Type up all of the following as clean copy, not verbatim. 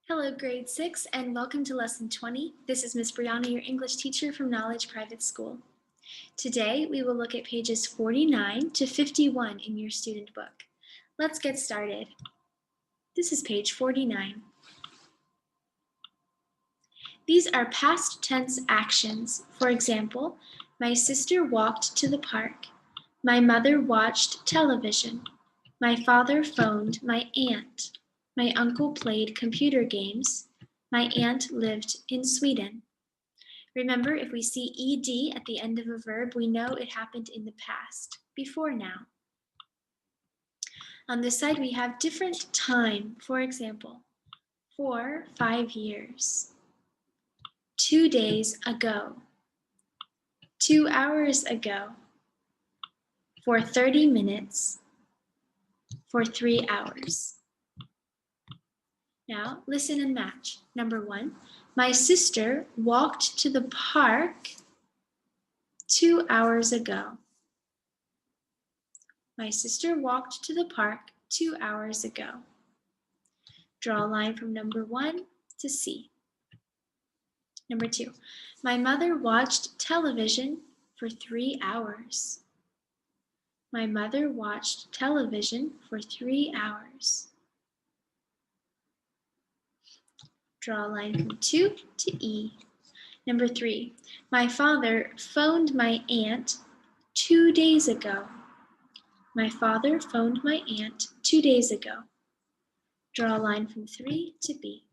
Hello, grade 6, and welcome to lesson 20. This is Miss Brianna, your English teacher from Knowledge Private School. Today, we will look at pages 49 to 51 in your student book. Let's get started. This is page 49. These are past tense actions. For example, my sister walked to the park. My mother watched television. My father phoned my aunt. My uncle played computer games. My aunt lived in Sweden. Remember, if we see ed at the end of a verb, we know it happened in the past, before now. On this side, we have different time. For example, for 5 years, 2 days ago, 2 hours ago, for 30 minutes, for 3 hours. Now, listen and match. Number 1, my sister walked to the park 2 hours ago. My sister walked to the park 2 hours ago. Draw a line from number 1 to C. Number 2, my mother watched television for 3 hours. My mother watched television for 3 hours. Draw a line from 2 to E. Number 3, my father phoned my aunt 2 days ago. My father phoned my aunt 2 days ago. Draw a line from 3 to B.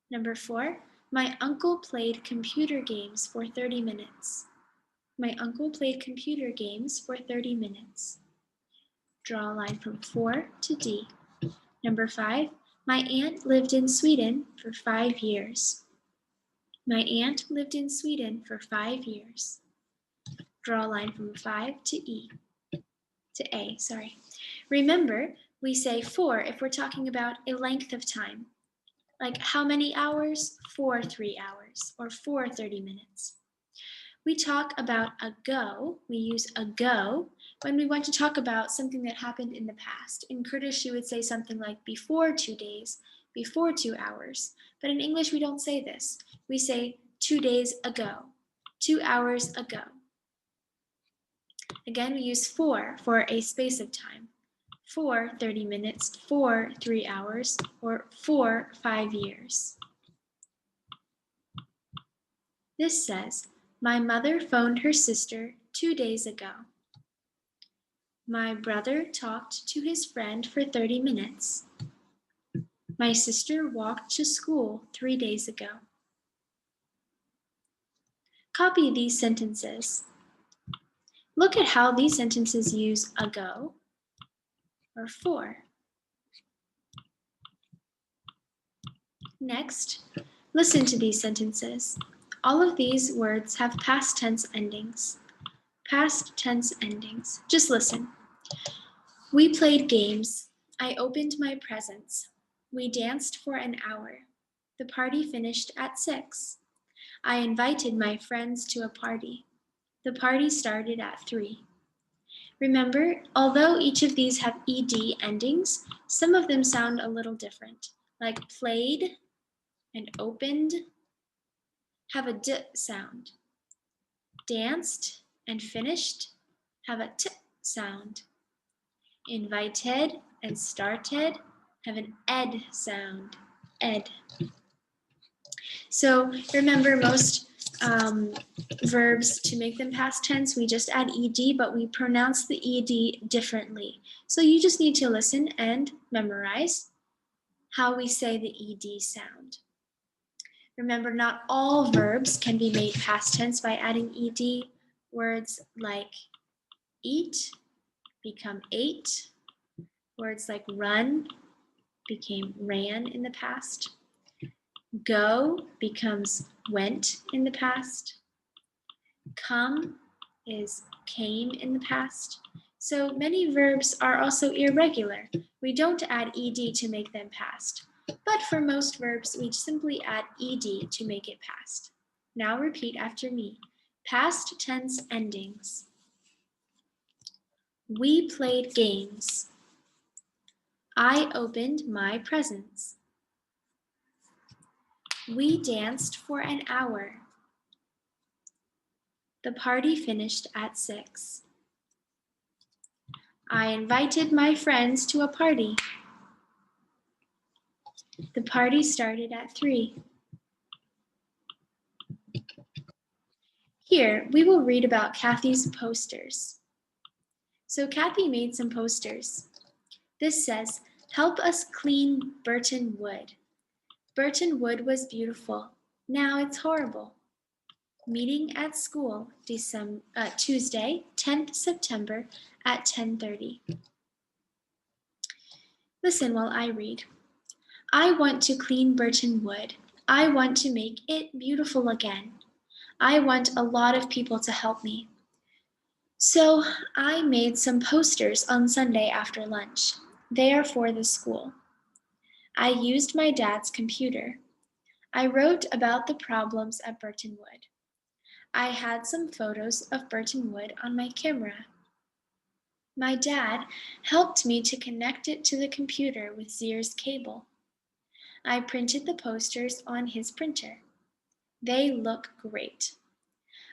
Number 4, my uncle played computer games for 30 minutes. My uncle played computer games for 30 minutes. Draw a line from 4 to D. Number 5, my aunt lived in Sweden for 5 years. My aunt lived in Sweden for 5 years. Draw a line from 5 to A. Remember, we say for if we're talking about a length of time. Like how many hours? For 3 hours or for 30 minutes. We talk about ago, we use ago when we want to talk about something that happened in the past. In Kurdish, you would say something like before 2 days, before 2 hours. But in English, we don't say this. We say 2 days ago, 2 hours ago. Again, we use for a space of time. For 30 minutes, for 3 hours, or for 5 years. This says, my mother phoned her sister 2 days ago. My brother talked to his friend for 30 minutes. My sister walked to school 3 days ago. Copy these sentences. Look at how these sentences use ago or for. Next, listen to these sentences. All of these words have past tense endings. Past tense endings. Just listen. We played games. I opened my presents. We danced for an hour. The party finished at 6. I invited my friends to a party. The party started at 3. Remember, although each of these have ed endings, some of them sound a little different, like played and opened have a d sound. Danced and finished have a t sound. Invited and started have an ed sound, ed. So remember, most verbs, to make them past tense, we just add ed, but we pronounce the ed differently. So you just need to listen and memorize how we say the ed sound. Remember, not all verbs can be made past tense by adding ed. Words like eat become ate. Words like run became ran in the past. Go becomes went in the past. Come is came in the past. So many verbs are also irregular. We don't add ed to make them past. But for most verbs, we simply add ed to make it past. Now repeat after me. Past tense endings. We played games. I opened my presents. We danced for an hour. The party finished at 6. I invited my friends to a party. The party started at 3. Here, we will read about Kathy's posters. So Kathy made some posters. This says, "Help us clean Burton Wood. Burton Wood was beautiful. Now it's horrible. Meeting at school, Tuesday, 10th September at 10:30. Listen while I read. I want to clean Burton Wood. I want to make it beautiful again. I want a lot of people to help me. So I made some posters on Sunday after lunch. They are for the school. I used my dad's computer. I wrote about the problems at Burton Wood. I had some photos of Burton Wood on my camera. My dad helped me to connect it to the computer with Sears cable. I printed the posters on his printer. They look great.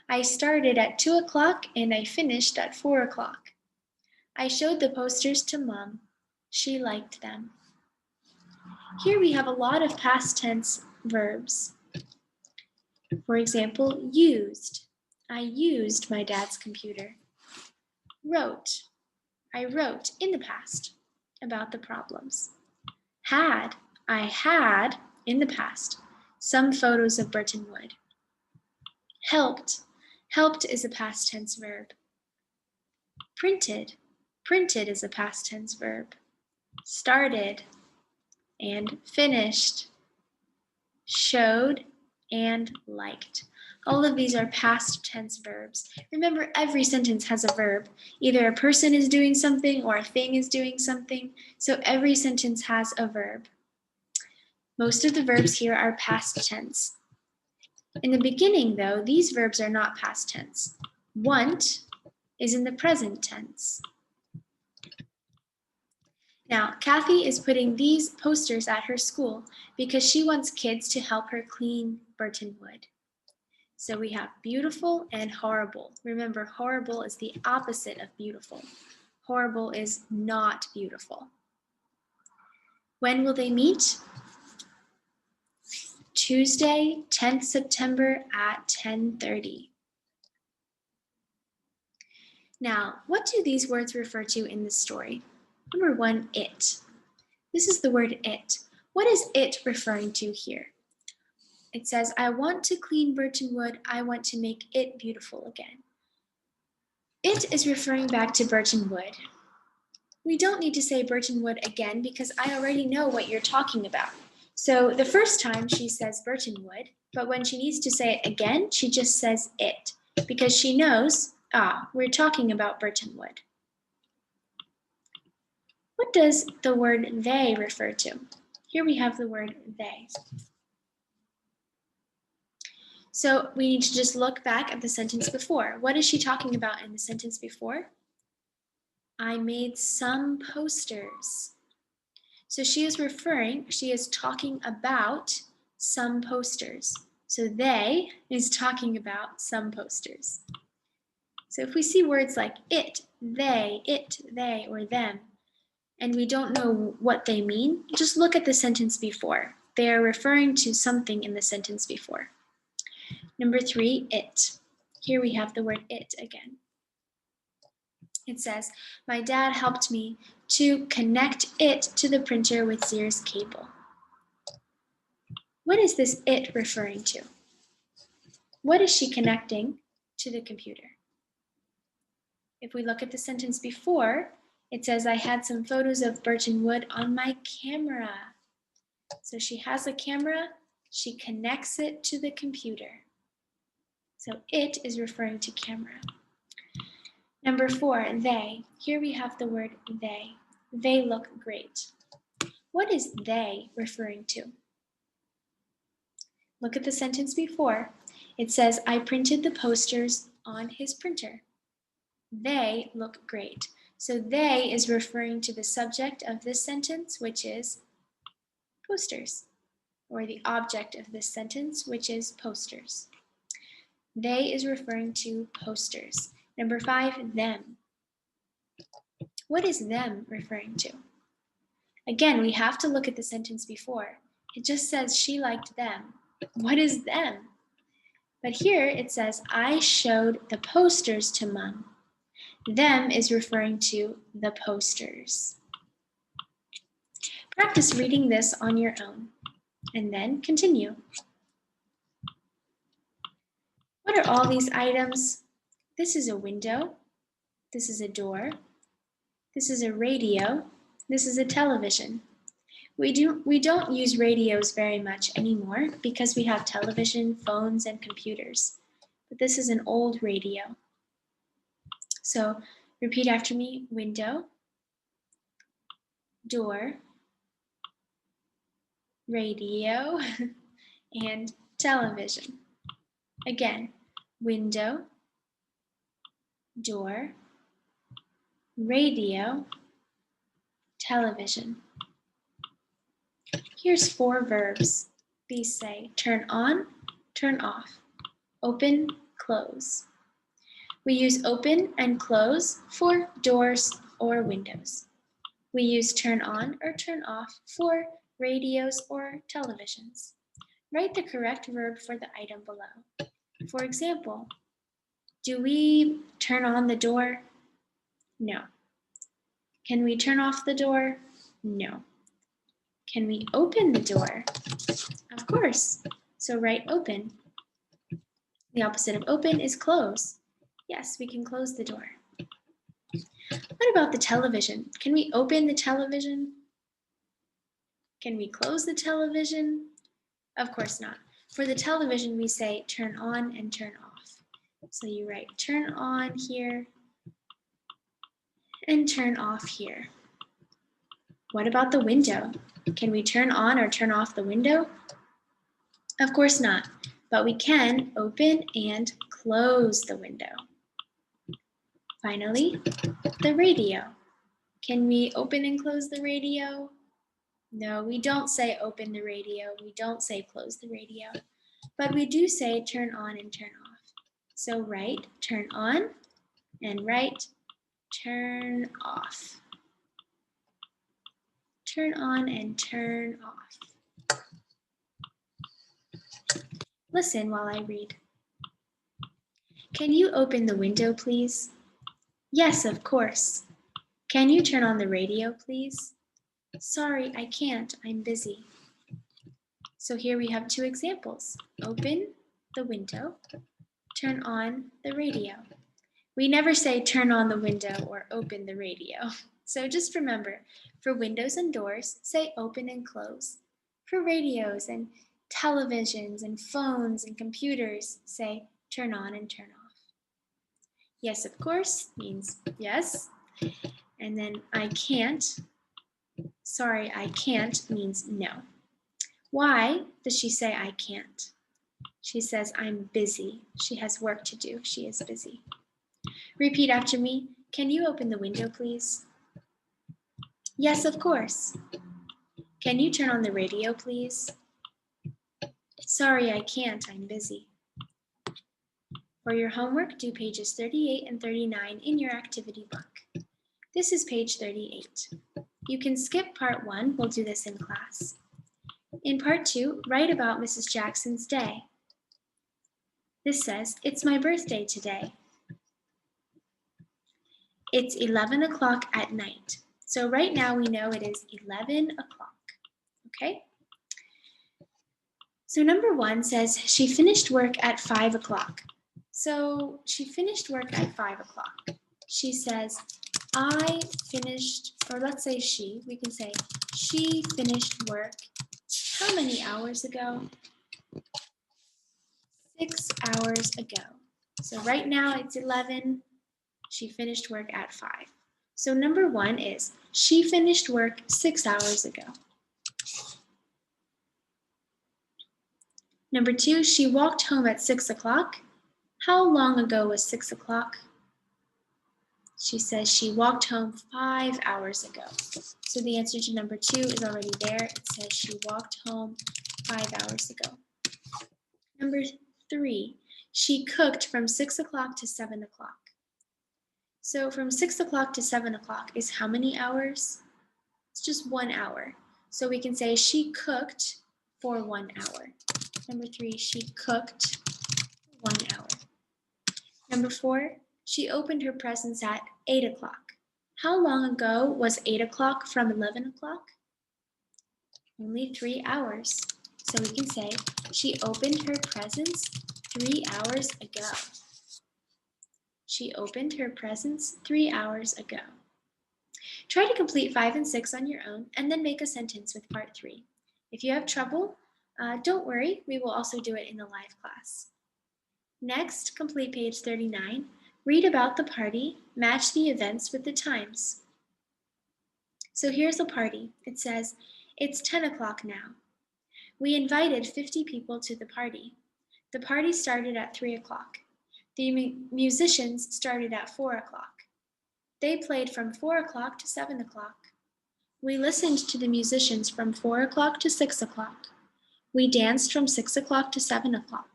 I started at 2 o'clock and I finished at 4 o'clock. I showed the posters to Mom. She liked them." Here we have a lot of past tense verbs. For example, used. I used my dad's computer. Wrote. I wrote in the past about the problems. Had. I had, in the past, some photos of Burton Wood. Helped. Helped is a past tense verb. Printed. Printed is a past tense verb. Started and finished. Showed and liked. All of these are past tense verbs. Remember, every sentence has a verb. Either a person is doing something or a thing is doing something. So every sentence has a verb. Most of the verbs here are past tense. In the beginning, though, these verbs are not past tense. Want is in the present tense. Now, Kathy is putting these posters at her school because she wants kids to help her clean Burton Wood. So we have beautiful and horrible. Remember, horrible is the opposite of beautiful. Horrible is not beautiful. When will they meet? Tuesday, 10th September at 10:30. Now, what do these words refer to in this story? Number 1, it. This is the word it. What is it referring to here? It says, I want to clean Burton Wood. I want to make it beautiful again. It is referring back to Burton Wood. We don't need to say Burton Wood again because I already know what you're talking about. So the first time she says Burton Wood, but when she needs to say it again, she just says it because she knows, we're talking about Burton Wood. What does the word they refer to? Here we have the word they. So we need to just look back at the sentence before. What is she talking about in the sentence before? I made some posters. So she is talking about some posters. So they is talking about some posters. So if we see words like it, they, or them, and we don't know what they mean, just look at the sentence before. They are referring to something in the sentence before. Number 3, it. Here we have the word it again. It says, my dad helped me to connect it to the printer with Sears cable. What is this it referring to? What is she connecting to the computer? If we look at the sentence before, it says, I had some photos of Burton Wood on my camera. So she has a camera, she connects it to the computer. So it is referring to camera. Number 4, they. Here we have the word they. They look great. What is they referring to? Look at the sentence before. It says, I printed the posters on his printer. They look great. So they is referring to the subject of this sentence, which is posters. or the object of this sentence, which is posters. They is referring to posters. Number 5, them. What is them referring to? Again, we have to look at the sentence before. It just says she liked them. What is them? But here it says, I showed the posters to Mom. Them is referring to the posters. Practice reading this on your own, and then continue. What are all these items? This is a window. This is a door. This is a radio. This is a television. We don't use radios very much anymore because we have television, phones, and computers. But this is an old radio. So repeat after me: window, door, radio, and television. Again, window, door, radio, television. Here's 4 verbs. These say turn on, turn off, open, close. We use open and close for doors or windows. We use turn on or turn off for radios or televisions. Write the correct verb for the item below. For example, do we turn on the door? No. Can we turn off the door? No. Can we open the door? Of course. So write open. The opposite of open is close. Yes, we can close the door. What about the television? Can we open the television? Can we close the television? Of course not. For the television, we say turn on and turn off. So you write turn on here and turn off here. What about the window? Can we turn on or turn off the window? Of course not, but we can open and close the window. Finally, the radio. Can we open and close the radio? No, we don't say open the radio. We don't say close the radio, but we do say turn on and turn off. So write turn on and write turn off. Turn on and turn off. Listen while I read. Can you open the window, please? Yes, of course. Can you turn on the radio, please? Sorry, I can't. I'm busy. So here we have 2 examples. Open the window, turn on the radio. We never say turn on the window or open the radio. So just remember, for windows and doors, say open and close. For radios and televisions and phones and computers, say turn on and turn off. Yes, of course means yes. And then I can't, sorry, I can't means no. Why does she say I can't? She says I'm busy. She has work to do. She is busy. Repeat after me. Can you open the window, please? Yes, of course. Can you turn on the radio, please? Sorry, I can't. I'm busy. For your homework, do pages 38 and 39 in your activity book. This is page 38. You can skip part 1. We'll do this in class. In part 2, write about Mrs. Jackson's day. This says, it's my birthday today. It's 11 o'clock at night. So right now we know it is 11 o'clock, okay? So number 1 says she finished work at 5 o'clock. So she finished work at 5 o'clock. She says, I finished, or let's say we can say she finished work how many hours ago? 6 hours ago. So right now it's 11. She finished work at 5. So number 1 is she finished work 6 hours ago. Number 2, she walked home at 6 o'clock. How long ago was 6 o'clock? She says she walked home 5 hours ago. So the answer to number 2 is already there. It says she walked home 5 hours ago. Number 3, she cooked from 6 o'clock to 7 o'clock. So from 6 o'clock to 7 o'clock is how many hours? It's just 1 hour. So we can say she cooked for 1 hour. Number 3, she cooked for 1 hour. Number 4, she opened her presents at 8 o'clock. How long ago was 8 o'clock from 11 o'clock? Only 3 hours. So we can say she opened her presents 3 hours ago. She opened her presents 3 hours ago. Try to complete 5 and 6 on your own and then make a sentence with part 3. If you have trouble, don't worry, we will also do it in the live class. Next, complete page 39. Read about the party, match the events with the times. So here's a party. It says, it's 10 o'clock now. We invited 50 people to the party. The party started at 3 o'clock. The musicians started at 4 o'clock. They played from 4 o'clock to 7 o'clock. We listened to the musicians from 4 o'clock to 6 o'clock. We danced from 6 o'clock to 7 o'clock.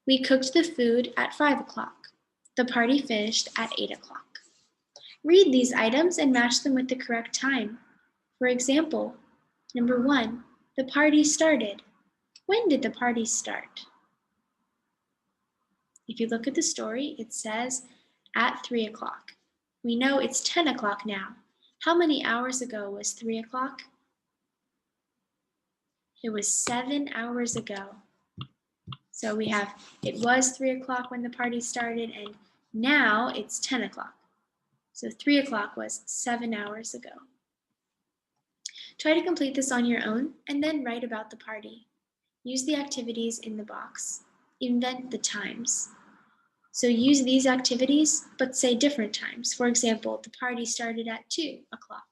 We cooked the food at 5 o'clock. The party finished at 8 o'clock. Read these items and match them with the correct time. For example, number 1, the party started. When did the party start? If you look at the story, it says at 3 o'clock. We know it's 10 o'clock now. How many hours ago was 3 o'clock? It was 7 hours ago. So we have, it was 3 o'clock when the party started, and now it's 10 o'clock. So 3 o'clock was 7 hours ago. Try to complete this on your own and then write about the party. Use the activities in the box. Invent the times. So use these activities, but say different times. For example, the party started at 2 o'clock.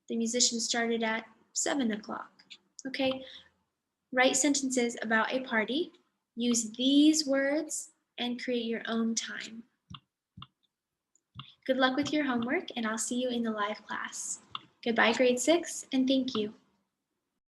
The musicians started at 7 o'clock. Okay, write sentences about a party. Use these words and create your own time. Good luck with your homework, and I'll see you in the live class. Goodbye, grade 6, and thank you.